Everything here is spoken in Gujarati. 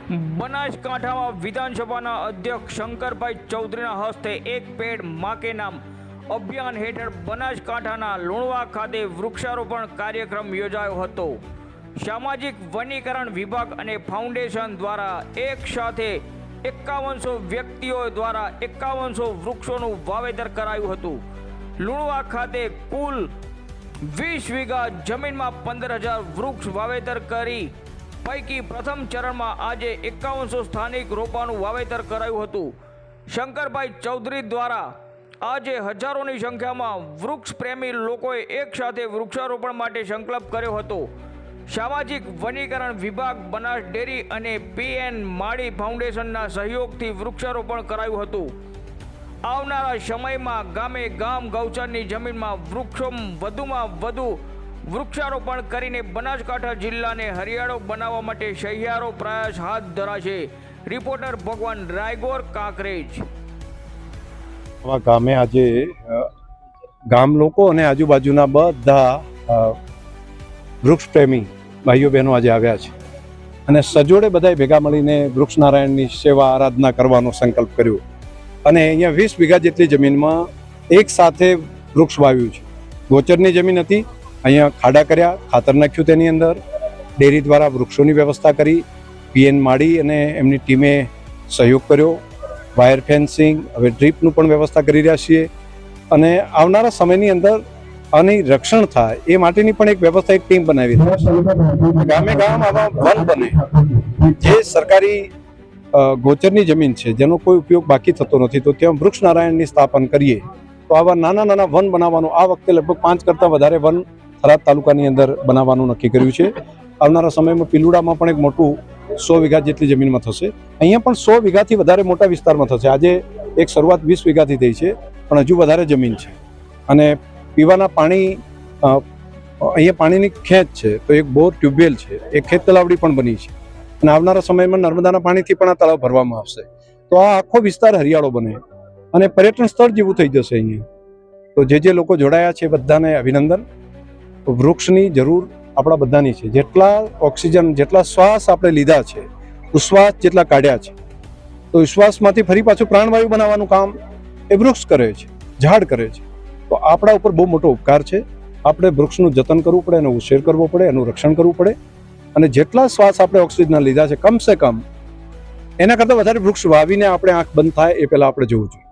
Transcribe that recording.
બનાસકાંઠામાં વિધાનસભાના અધ્યક્ષ શંકરભાઈ ચૌધરીના હસ્તે એક પેડ માં કે નામ અભિયાન હેઠળ બનાસકાંઠાના લુણવા ખાતે વૃક્ષારોપણ કાર્યક્રમ યોજાયો હતો। સામાજિક વનીકરણ વિભાગ અને ફાઉન્ડેશન દ્વારા એક સાથે 5100 વ્યક્તિઓ દ્વારા 5100 વૃક્ષોનું વાવેતર કરાયું હતું। લુણવા ખાતે કુલ 20 વીઘા જમીનમાં 15000 વૃક્ષ વાવેતર કરી પૈકી પ્રથમ ચરણમાં આજે 5100 સ્થાનિક રોપાનું વાવેતર કરાયું હતું। શંકરભાઈ ચૌધરી દ્વારા આજે હજારોની સંખ્યામાં વૃક્ષ પ્રેમી લોકોએ એક સાથે વૃક્ષારોપણ માટે સંકલ્પ કર્યો હતો। સામાજિક વનીકરણ વિભાગ, બનાસ ડેરી અને પીએન માળી ફાઉન્ડેશનના સહયોગથી વૃક્ષારોપણ કરાયું હતું। આવનારા સમયમાં ગામે ગામ ગૌચરની જમીનમાં વધુમાં વધુ વૃક્ષારોપણ કરીને બનાસકાંઠા જિલ્લાને હરિયાળો બનાવવા માટે સહિયારો પ્રયાસ હાથ ધરાશે। રિપોર્ટર ભગવાન રાયગોર, કાંકરેજ। ગામે આજે ગામ લોકો અને આજુબાજુના બધા વૃક્ષ પ્રેમી ભાઈઓ બહેનો આજે આવ્યા છે અને સજોડે બધાએ ભેગા મળીને વૃક્ષ નારાયણની સેવા આરાધના કરવાનો સંકલ્પ કર્યો અને અહીંયા 20 વીઘા જેટલી જમીનમાં એક સાથે વૃક્ષ વાવ્યું છે। ગોચરની જમીન હતી, અહીંયા ખાડા કર્યા, ખાતર નાખ્યું, તેની અંદર ડેરી દ્વારા વૃક્ષોની વ્યવસ્થા કરી, પીએન માળી અને એમની ટીમે સહયોગ કર્યો, વાયર ફેન્સિંગ, હવે ડ્રીપનું પણ વ્યવસ્થા કરી રહ્યા છીએ અને આવનારા સમયની અંદર આની રક્ષણ થાય એ માટેની પણ એક વ્યવસ્થા, એક ટીમ બનાવી ગામે ગામ આવા વન બને। જે સરકારી ગોચરની જમીન છે જેનો કોઈ ઉપયોગ બાકી થતો નથી તો ત્યાં વૃક્ષ નારાયણની સ્થાપન કરીએ તો આવા નાના નાના વન બનાવવાનું આ વખતે લગભગ 5 કરતાં વધારે વન થરાદ તાલુકાની અંદર બનાવવાનું નક્કી કર્યું છે। આવનારા સમયમાં પિલુડામાં પણ એક મોટું 100 વીઘા જેટલી જમીનમાં થશે, અહીંયા પણ 100 વીઘાથી વધારે મોટા વિસ્તારમાં થશે। આજે એક શરૂઆત 20 વીઘાથી થઈ છે પણ હજુ વધારે જમીન છે અને પીવાના પાણી અહીંયા પાણીની ખેંચ છે તો એક બોર ટ્યુબવેલ છે, એક ખેત તલાવડી પણ બની છે અને આવનારા સમયમાં નર્મદાના પાણીથી પણ આ તળાવ ભરવામાં આવશે તો આ આખો વિસ્તાર હરિયાળો બને અને પર્યટન સ્થળ જેવું થઈ જશે અહીંયા। તો જે લોકો જોડાયા છે બધાને અભિનંદન। વૃક્ષની જરૂર આપણા બધાની છે। જેટલા ઓક્સિજન, જેટલા શ્વાસ આપણે લીધા છે, ઉશ્વાસ જેટલા કાઢ્યા છે તો ઉશ્વાસમાંથી ફરી પાછું પ્રાણવાયુ બનાવવાનું કામ એ વૃક્ષ કરે છે, ઝાડ કરે છે। તો આપણા ઉપર બહુ મોટો ઉપકાર છે। આપણે વૃક્ષનું જતન કરવું પડે, એનો ઉછેર કરવો પડે, એનું રક્ષણ કરવું પડે અને જેટલા શ્વાસ આપણે ઓક્સિજનના લીધા છે કમસે કમ એના કરતાં વધારે વૃક્ષ વાવીને આપણે આંખ બંધ થાય એ પહેલાં આપણે જોવું જોઈએ।